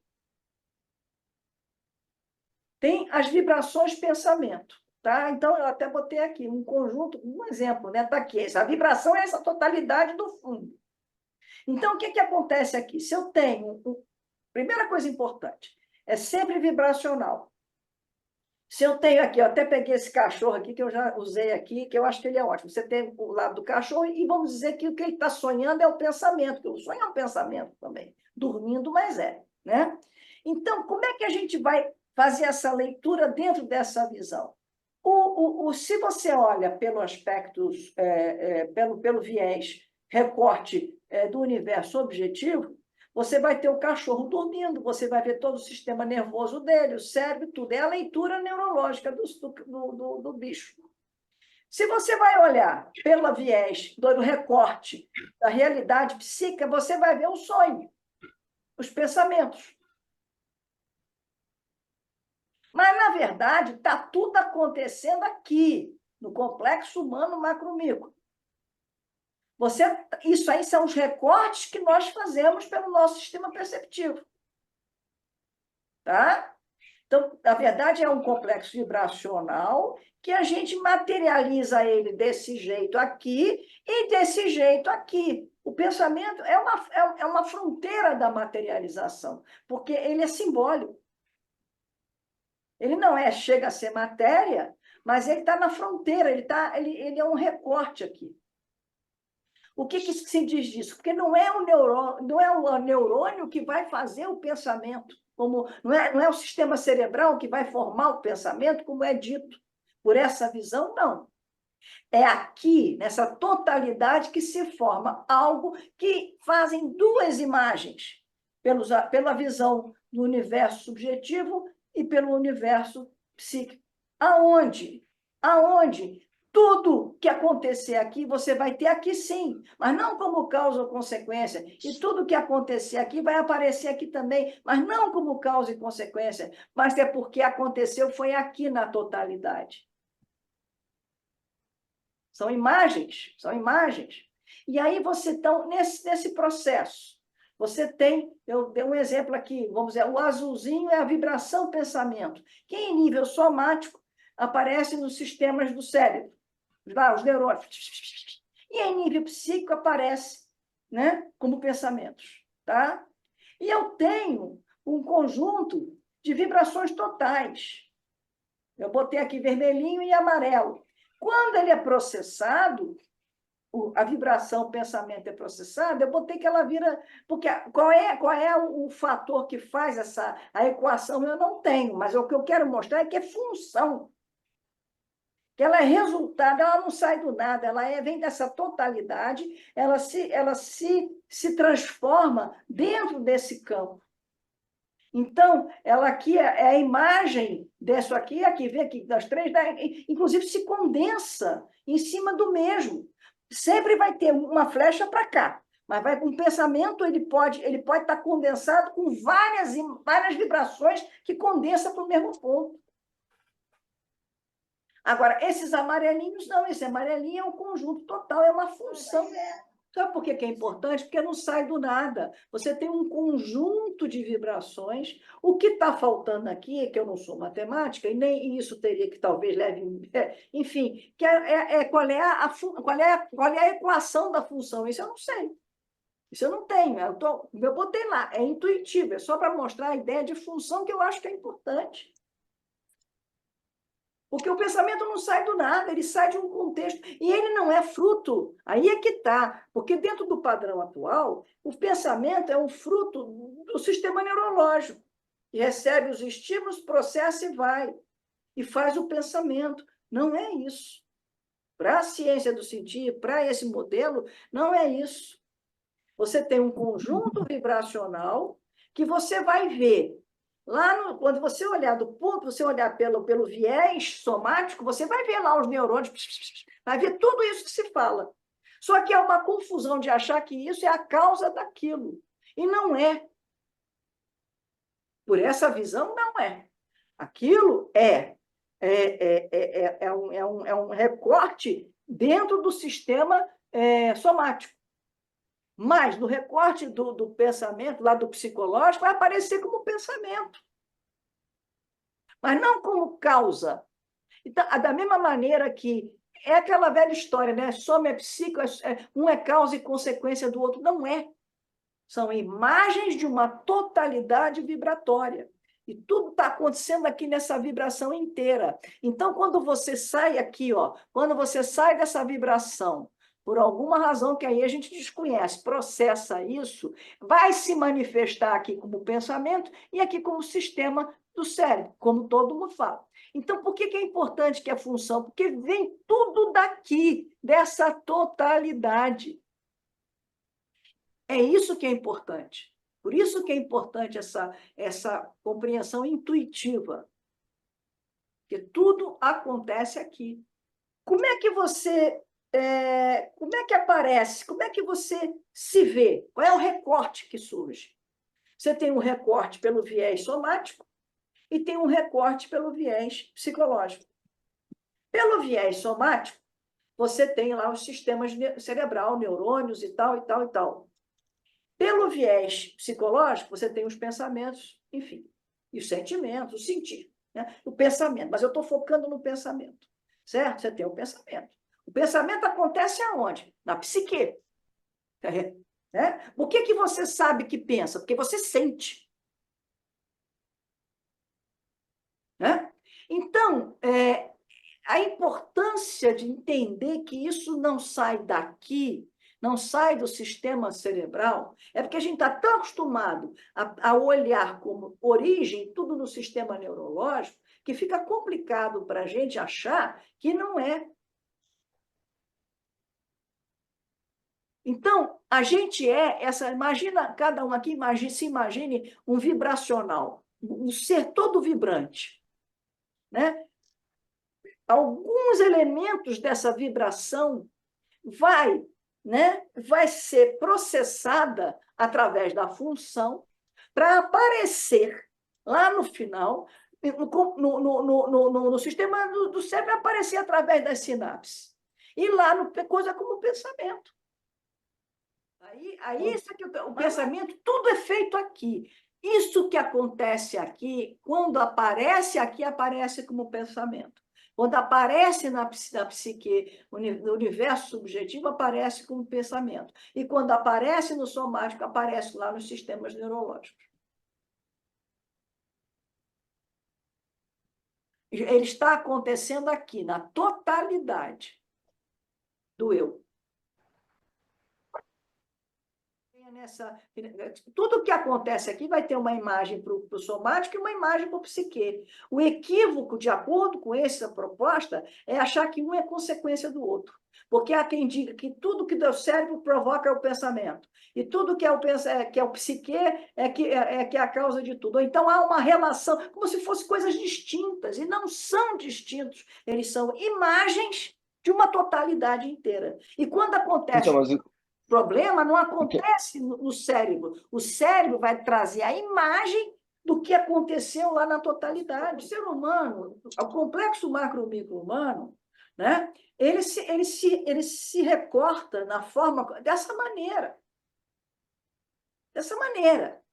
Tem as vibrações pensamento. Tá? Então, eu até botei aqui um conjunto, um exemplo, né? Tá aqui. A vibração é essa totalidade do fundo. Então, o que acontece aqui? Se eu tenho... Primeira coisa importante, é sempre vibracional. Se eu tenho aqui, eu até peguei esse cachorro aqui, que eu já usei aqui, que eu acho que ele é ótimo. Você tem o lado do cachorro e vamos dizer que o que ele está sonhando é o pensamento, que o sonho é um pensamento também. Dormindo, mas é, né? Então, como é que a gente vai fazer essa leitura dentro dessa visão? Se você olha pelo aspecto, pelo viés recorte do universo objetivo, você vai ter o cachorro dormindo, você vai ver todo o sistema nervoso dele, o cérebro, tudo. É a leitura neurológica do bicho. Se você vai olhar pelo viés do recorte da realidade psíquica, você vai ver o sonho, os pensamentos. Mas, na verdade, está tudo acontecendo aqui, no complexo humano macro-micro. Isso aí são os recortes que nós fazemos pelo nosso sistema perceptivo. Tá? Então, na verdade, é um complexo vibracional que a gente materializa ele desse jeito aqui e desse jeito aqui. O pensamento é uma fronteira da materialização, porque ele é simbólico. Ele não chega a ser matéria, mas ele está na fronteira, ele é um recorte aqui. O que se diz disso? Porque não é o neurônio que vai fazer o pensamento, não é o sistema cerebral que vai formar o pensamento, como é dito. Por essa visão, não. É aqui, nessa totalidade, que se forma algo que fazem duas imagens, pela visão do universo subjetivo e pelo universo psíquico. Aonde? Aonde? Tudo que acontecer aqui, você vai ter aqui sim, mas não como causa ou consequência. E tudo que acontecer aqui vai aparecer aqui também, mas não como causa e consequência, mas é porque aconteceu, foi aqui na totalidade. São imagens, são imagens. E aí você está nesse processo. Você tem, eu dei um exemplo aqui, vamos dizer, o azulzinho é a vibração pensamento, que em nível somático aparece nos sistemas do cérebro, lá, os neurônios. E em nível psíquico aparece, né, como pensamentos. Tá? E eu tenho um conjunto de vibrações totais. Eu botei aqui vermelhinho e amarelo. Quando ele é processado, a vibração, o pensamento é processado, eu botei que ela vira... Porque qual é o fator que faz a equação? Eu não tenho, mas o que eu quero mostrar é que é função. Que ela é resultado, ela não sai do nada, ela vem dessa totalidade, ela se transforma dentro desse campo. Então, ela aqui é a imagem disso aqui vê aqui, das três, inclusive se condensa em cima do mesmo. Sempre vai ter uma flecha para cá, mas vai com um pensamento, ele pode estar condensado com várias vibrações que condensam para o mesmo ponto. Agora, esses amarelinhos, não, esse amarelinho é um conjunto total, é uma função. Sabe por que é importante? Porque não sai do nada. Você tem um conjunto de vibrações. O que está faltando aqui, é que eu não sou matemática, e nem isso teria que talvez leve... Enfim, qual é a equação da função? Isso eu não sei. Isso eu não tenho. Eu botei lá, é intuitivo, é só para mostrar a ideia de função que eu acho que é importante. Porque o pensamento não sai do nada, ele sai de um contexto. E ele não é fruto. Aí é que está. Porque dentro do padrão atual, o pensamento é um fruto do sistema neurológico. E recebe os estímulos, processa e vai. E faz o pensamento. Não é isso. Para a ciência do sentir, para esse modelo, não é isso. Você tem um conjunto vibracional que você vai ver. Quando você olhar do ponto, você olhar pelo viés somático, você vai ver lá os neurônios, vai ver tudo isso que se fala. Só que é uma confusão de achar que isso é a causa daquilo. E não é. Por essa visão, não é. Aquilo é um recorte dentro do sistema somático. Mas no recorte do pensamento, lá do psicológico, vai aparecer como pensamento. Mas não como causa. Então, da mesma maneira que é aquela velha história, né? Soma é psico, um é causa e consequência do outro. Não é. São imagens de uma totalidade vibratória. E tudo está acontecendo aqui nessa vibração inteira. Então, quando você sai aqui, quando você sai dessa vibração, por alguma razão que aí a gente desconhece, processa isso, vai se manifestar aqui como pensamento e aqui como sistema do cérebro, como todo mundo fala. Então, por que é importante que a função? Porque vem tudo daqui, dessa totalidade. É isso que é importante. Por isso que é importante essa compreensão intuitiva. Porque tudo acontece aqui. Como é que você... como é que aparece? Como é que você se vê? Qual é o recorte que surge? Você tem um recorte pelo viés somático e tem um recorte pelo viés psicológico. Pelo viés somático, você tem lá os sistemas cerebral, neurônios e tal, e tal, e tal. Pelo viés psicológico, você tem os pensamentos, enfim, e os sentimentos, o sentir, né? O pensamento, mas eu estou focando no pensamento, certo? Você tem o pensamento. O pensamento acontece aonde? Na psique. Né? Por que você sabe que pensa? Porque você sente. Né? Então, a importância de entender que isso não sai daqui, não sai do sistema cerebral, é porque a gente está tão acostumado a olhar como origem tudo no sistema neurológico, que fica complicado para a gente achar que não é. Então, a gente imagina, cada um aqui, se imagine um vibracional, um ser todo vibrante, né? Alguns elementos dessa vibração vai ser processada através da função para aparecer lá no final, no sistema do cérebro, aparecer através das sinapses. E lá, coisa como pensamento. Aí isso aqui, o pensamento, tudo é feito aqui. Isso que acontece aqui, quando aparece aqui, aparece como pensamento. Quando aparece na psique, no universo subjetivo, aparece como pensamento. E quando aparece no somático, aparece lá nos sistemas neurológicos. Ele está acontecendo aqui, na totalidade do eu. Tudo que acontece aqui vai ter uma imagem para o somático e uma imagem para o psique. O equívoco, de acordo com essa proposta, é achar que um é consequência do outro. Porque há quem diga que tudo que o cérebro provoca o pensamento, e tudo que é o psique que é a causa de tudo. Ou então há uma relação, como se fossem coisas distintas, e não são distintos. Eles são imagens de uma totalidade inteira. E quando acontece... Então, mas problema não acontece no cérebro. O cérebro vai trazer a imagem do que aconteceu lá na totalidade. O ser humano, o complexo macro-micro-humano, né, ele se recorta na forma dessa maneira. Dessa maneira.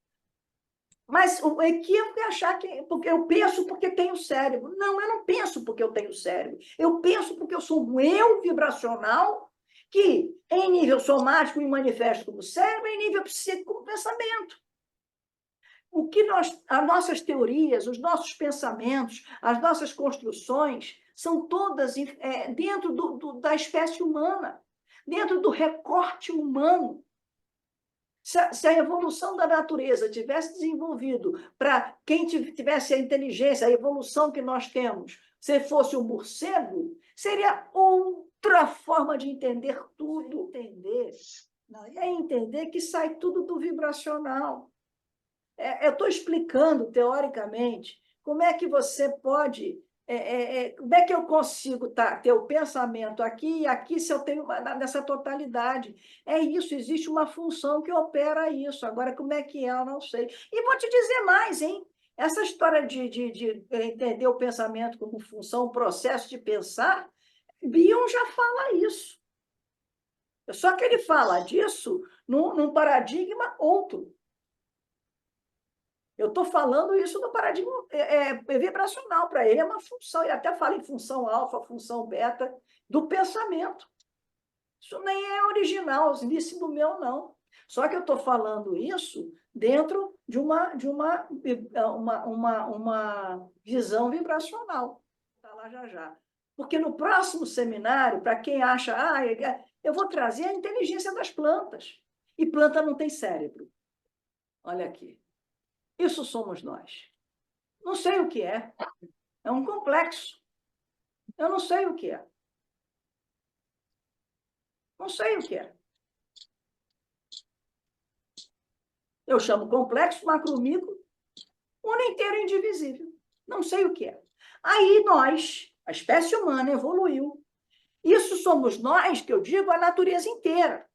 Mas o equívoco é achar que porque eu penso porque tenho cérebro. Não, eu não penso porque eu tenho cérebro. Eu penso porque eu sou um eu vibracional que, em nível somático, me manifesta como cérebro, em nível psíquico, como pensamento. As nossas teorias, os nossos pensamentos, as nossas construções, são todas dentro da espécie humana, dentro do recorte humano. Se a evolução da natureza tivesse desenvolvido para quem tivesse a inteligência, a evolução que nós temos, se fosse um morcego, seria outra forma de entender tudo. Entender que sai tudo do vibracional. Eu estou explicando, teoricamente, como é que você pode... como é que eu consigo ter o pensamento aqui e aqui se eu tenho nessa totalidade? É isso, existe uma função que opera isso. Agora, como é que é, eu não sei. E vou te dizer mais, hein? Essa história de entender o pensamento como função, o processo de pensar, Bion já fala isso. Só que ele fala disso num paradigma outro. Eu estou falando isso no paradigma vibracional. Para ele é uma função. Ele até fala em função alfa, função beta, do pensamento. Isso nem é originalíssimo meu, não. Só que eu estou falando isso dentro de uma visão vibracional. Está lá já. Porque no próximo seminário, para quem acha, eu vou trazer a inteligência das plantas. E planta não tem cérebro. Olha aqui. Isso somos nós. Não sei o que é. É um complexo. Eu não sei o que é. Não sei o que é. Eu chamo complexo, macro-micro, uno inteiro indivisível. Não sei o que é. Aí nós, a espécie humana, evoluiu. Isso somos nós, que eu digo, a natureza inteira.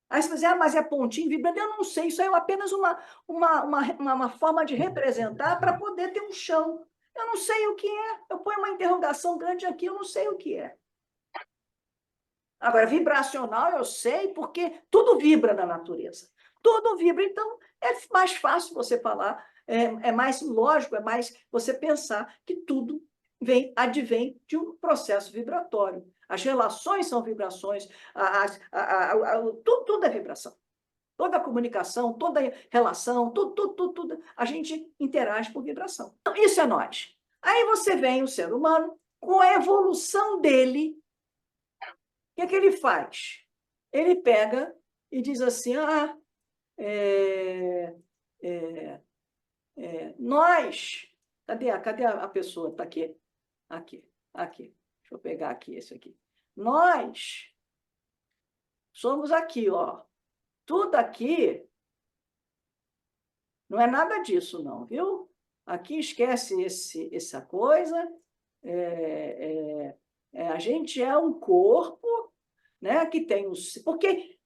Aí você vai dizer, mas é pontinho vibrando? Eu não sei, isso é apenas uma forma de representar para poder ter um chão. Eu não sei o que é. Eu ponho uma interrogação grande aqui, eu não sei o que é. Agora, vibracional eu sei, porque tudo vibra na natureza. Tudo vibra, então é mais fácil você falar, é mais lógico, é mais você pensar que tudo advém de um processo vibratório. As relações são vibrações, tudo é vibração. Toda a comunicação, toda a relação, tudo, a gente interage por vibração. Então, isso é nós. Aí você vem o ser humano, com a evolução dele, o que ele faz? Ele pega e diz assim, nós... Cadê a pessoa? Está aqui. Aqui. Deixa eu pegar aqui esse aqui. Nós somos aqui, ó. Tudo aqui não é nada disso, não, viu? Aqui esquece essa coisa. A gente é um corpo, né, que tem os... Porque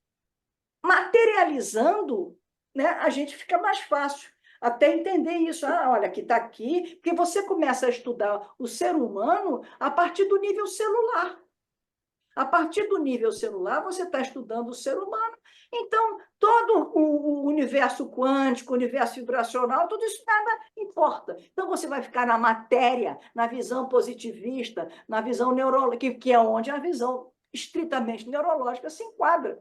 materializando, né, a gente fica mais fácil até entender isso. Olha, que está aqui, porque você começa a estudar o ser humano a partir do nível celular. A partir do nível celular, você está estudando o ser humano. Então, todo o universo quântico, o universo vibracional, tudo isso nada importa. Então, você vai ficar na matéria, na visão positivista, na visão neurológica, que é onde a visão estritamente neurológica se enquadra.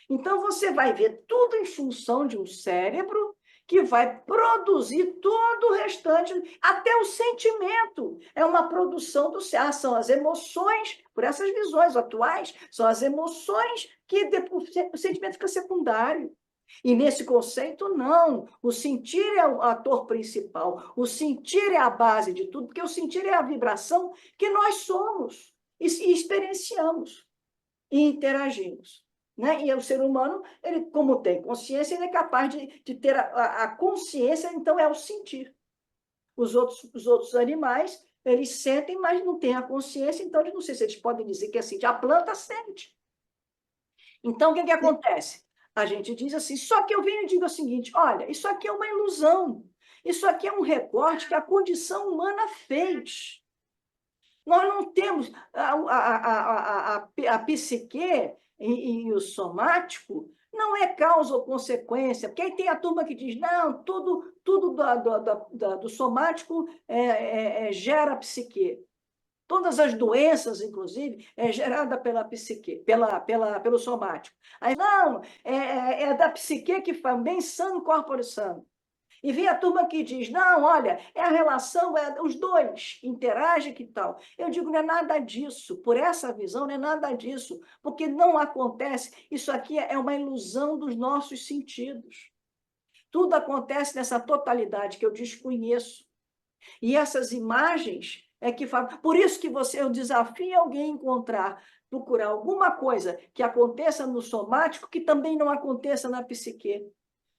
Então, você vai ver tudo em função de um cérebro que vai produzir todo o restante, até o sentimento. É uma produção do ser. São as emoções, por essas visões atuais, são as emoções que o sentimento fica secundário. E nesse conceito, não. O sentir é o ator principal. O sentir é a base de tudo, porque o sentir é a vibração que nós somos e experienciamos e interagimos. Né? E o ser humano, ele, como tem consciência, ele é capaz de ter a consciência, então é o sentir. Os outros animais, eles sentem, mas não têm a consciência, então eu não sei se eles podem dizer que é sentir. A planta sente. Então, o que acontece? A gente diz assim, só que eu venho e digo o seguinte, olha, isso aqui é uma ilusão. Isso aqui é um recorte que a condição humana fez. Nós não temos a psique e o somático, não é causa ou consequência, porque aí tem a turma que diz, não, tudo do somático gera psique. Todas as doenças, inclusive, é gerada pela psique, pelo somático. Aí, não, é da psique que faz bem sano, corpore sano. E vem a turma que diz, não, olha, é a relação, os dois interagem, que tal? Eu digo, não é nada disso, por essa visão não é nada disso, porque não acontece, isso aqui é uma ilusão dos nossos sentidos. Tudo acontece nessa totalidade que eu desconheço. E essas imagens é que fazem... Por isso que eu desafio alguém a encontrar, procurar alguma coisa que aconteça no somático que também não aconteça na psique.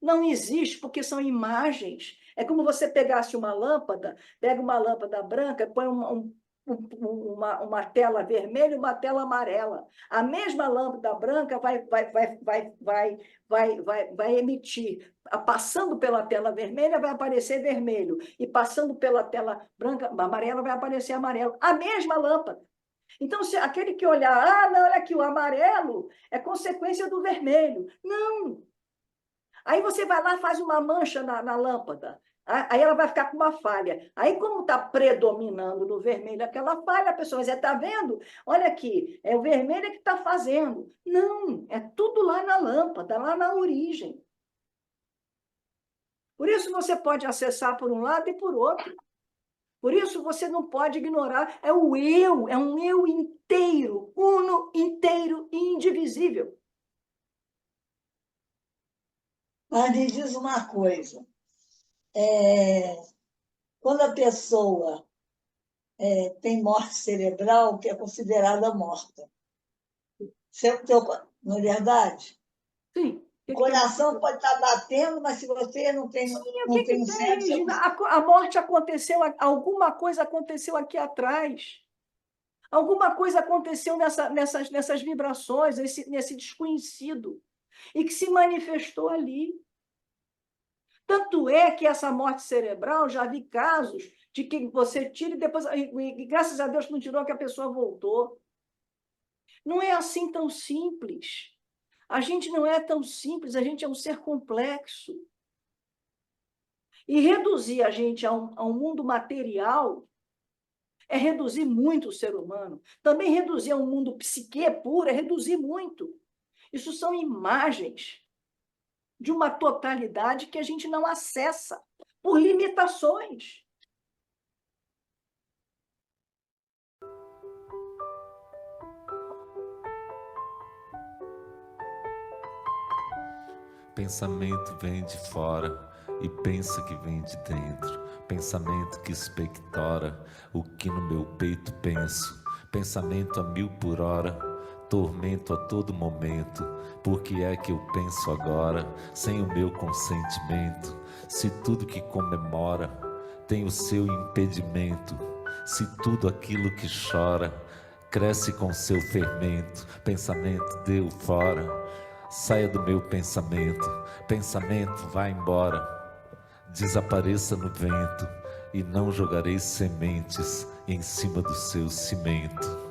Não existe, porque são imagens. É como você pegasse uma lâmpada, pega uma lâmpada branca, põe uma tela vermelha e uma tela amarela. A mesma lâmpada branca vai emitir. Passando pela tela vermelha, vai aparecer vermelho. E passando pela tela branca, amarela, vai aparecer amarelo. A mesma lâmpada. Então, se aquele que olhar, não, olha aqui, o amarelo é consequência do vermelho. Não! Aí você vai lá e faz uma mancha na lâmpada. Aí ela vai ficar com uma falha. Aí, como está predominando no vermelho aquela falha, a pessoa vai dizer, está vendo? Olha aqui, é o vermelho que está fazendo. Não, é tudo lá na lâmpada, lá na origem. Por isso você pode acessar por um lado e por outro. Por isso você não pode ignorar. É o eu, é um eu inteiro, uno, inteiro e indivisível. Mas me diz uma coisa, quando a pessoa tem morte cerebral, que é considerada morta, não é verdade? Sim. O coração pode estar batendo, mas se você não tem, Sim, não tem tem, cérebro... Regina? A morte aconteceu, alguma coisa aconteceu aqui atrás. Alguma coisa aconteceu nessas vibrações, nesse desconhecido, e que se manifestou ali. Tanto é que essa morte cerebral, já vi casos de que você tira e depois, e graças a Deus não tirou, que a pessoa voltou. Não é assim tão simples. A gente não é tão simples, a gente é um ser complexo. E reduzir a gente a um mundo material é reduzir muito o ser humano. Também reduzir ao mundo psique puro é reduzir muito. Isso são imagens de uma totalidade que a gente não acessa por limitações. Pensamento vem de fora e pensa que vem de dentro. Pensamento que expectora o que no meu peito penso. Pensamento a 1000 por hora, tormento a todo momento. Por que é que eu penso agora, sem o meu consentimento? Se tudo que comemora tem o seu impedimento. Se tudo aquilo que chora cresce com seu fermento. Pensamento deu fora, saia do meu pensamento. Pensamento vai embora, desapareça no vento, e não jogarei sementes em cima do seu cimento.